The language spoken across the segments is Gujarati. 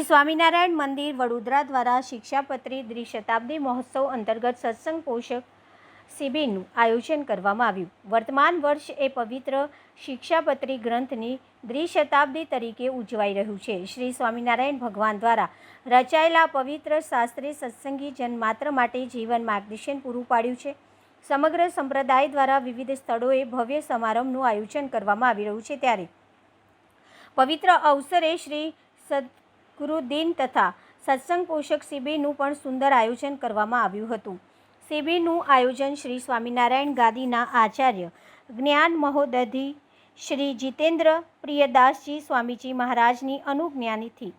સ્વામિનારાયણ મંદિર વડોદરા દ્વારા શિક્ષાપત્રી દ્વિશતાબ્દી મહોત્સવ અંતર્ગત સત્સંગ પોષક શિબિરનું આયોજન કરવામાં આવ્યું। વર્તમાન વર્ષ એ પવિત્ર શિક્ષાપત્રી ગ્રંથની દ્વિશતાબ્દી તરીકે ઉજવાઈ રહ્યું છે। શ્રી સ્વામિનારાયણ ભગવાન દ્વારા રચાયેલા પવિત્ર શાસ્ત્રે સત્સંગી જનમાત્ર માટે જીવન માર્ગદર્શન પૂરું પાડ્યું છે। સમગ્ર સંપ્રદાય દ્વારા વિવિધ સ્થળોએ ભવ્ય સમારંભનું આયોજન કરવામાં આવી રહ્યું છે। ત્યારે પવિત્ર અવસરે શ્રી સદગુરુ દિન તથા સત્સંગ પોષક શિબિરનું પણ સુંદર આયોજન કરવામાં આવ્યું હતું। શિબિરનું આયોજન શ્રી સ્વામિનારાયણ ગાદીના આચાર્ય જ્ઞાન મહોદધિ શ્રી જીતેન્દ્ર પ્રિયદાસજી સ્વામીજી મહારાજની અનુજ્ઞાથી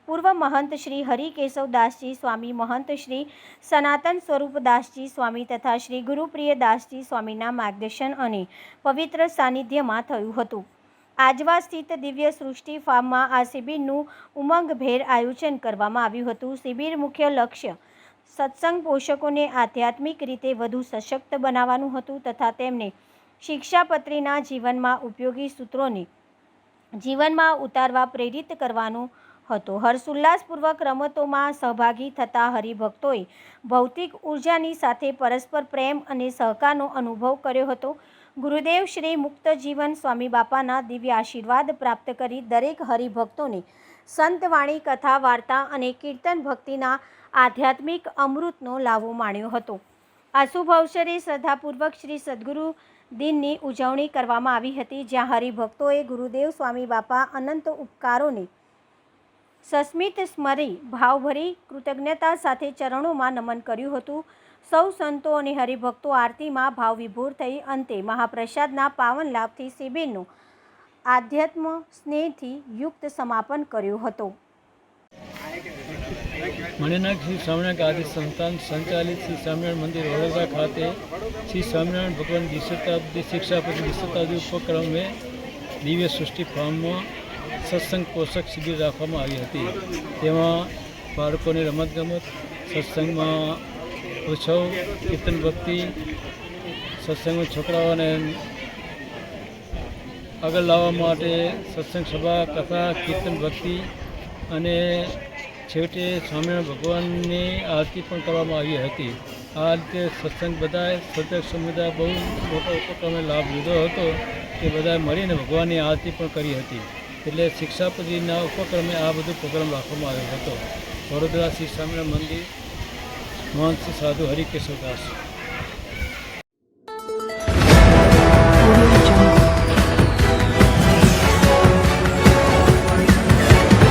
પૂર્વ મહંત શ્રી હરિકેશવદાસજી સ્વામી, મહંત શ્રી સનાતન સ્વરૂપદાસજી સ્વામી તથા શ્રી ગુરુપ્રિયદાસજી સ્વામીના માર્ગદર્શન અને પવિત્ર સાનિધ્યમાં થયું હતું। આજવા સ્થિત દિવ્ય સૃષ્ટિ ફાર્મમાં આ શિબિરનું ઉમંગભેર આયોજન કરવામાં આવ્યું હતું। શિબિર મુખ્ય લક્ષ્ય સત્સંગ પોષકોને આધ્યાત્મિક રીતે વધુ સશક્ત બનાવવાનું હતું તથા તેમને શિક્ષાપત્રીના જીવનમાં ઉપયોગી સૂત્રોને જીવનમાં ઉતારવા પ્રેરિત કરવાનો હતો। હર્ષોલ્લાસપૂર્વક રમતોમાં સહભાગી થતા હરિભક્તોએ ભૌતિક ઉર્જાની સાથે પરસ્પર પ્રેમ અને સહકારનો અનુભવ કર્યો હતો। ગુરુદેવ શ્રી મુક્તજીવન સ્વામી બાપાના દિવ્ય આશીર્વાદ પ્રાપ્ત કરી દરેક હરિભક્તોને સંતવાણી, કથા, વાર્તા અને કીર્તન ભક્તિના આધ્યાત્મિક અમૃતનો લાવો માણ્યો હતો। આ શુભ અવસરે શ્રદ્ધાપૂર્વક શ્રી સદગુરુ દિનની ઉજવણી કરવામાં આવી હતી, જ્યાં હરિભક્તોએ ગુરુદેવ સ્વામી બાપા અનંત ઉપકારોને સસ્મિત સ્મરી ભાવભરી કૃતજ્ઞતા સાથે ચરણોમાં નમન કર્યું હતું। સૌ સંતો અને હરિભક્તો આરતીમાં ભાવવિભોર થઈ અંતે મહાપ્રસાદના પાવન લાભથી શિબિરનું આધ્યાત્મ સ્નેહથી યુક્ત સમાપન કર્યો હતો। મણિનાથ શ્રી સ્વામિનારાયણ આદિ સંસ્થાન સંચાલિત શ્રી સ્વામિનારાયણ મંદિર વડોદરા ખાતે શ્રી સ્વામિનારાયણ ભગવાન દ્વિશતાબ્દી શિક્ષાપત્રી દ્વિશતાબ્દી ઉપક્રમ में દિવ્ય સૃષ્ટિ ફાર્મમાં સત્સંગ પોષક શિબિર રાખવામાં આવી હતી। તેમાં બાળકોની રમતગમત, સત્સંગમાં ઉત્સવ, કીર્તન ભક્તિ, સત્સંગમાં છોકરાઓને આગળ લાવવા માટે સત્સંગ સભા, કથા, કીર્તન ભક્તિ અને છેવટે સ્વામિનારાયણ ભગવાનની આરતી પણ કરવામાં આવી હતી। આ રીતે સત્સંગ બધાએ સત્સંગ સમુદાય બહુ મોટો ઉપક્રમે લાભ લીધો હતો કે બધાએ મળીને ભગવાનની આરતી પણ કરી હતી। એટલે શિક્ષાપત્રીના ઉપક્રમે આ બધો પ્રોગ્રામ રાખવામાં આવ્યો હતો। વડોદરા શ્રી સ્વામિનારાયણ મંદિર, મહંત શ્રી સાધુ હરિકેશવદાસ।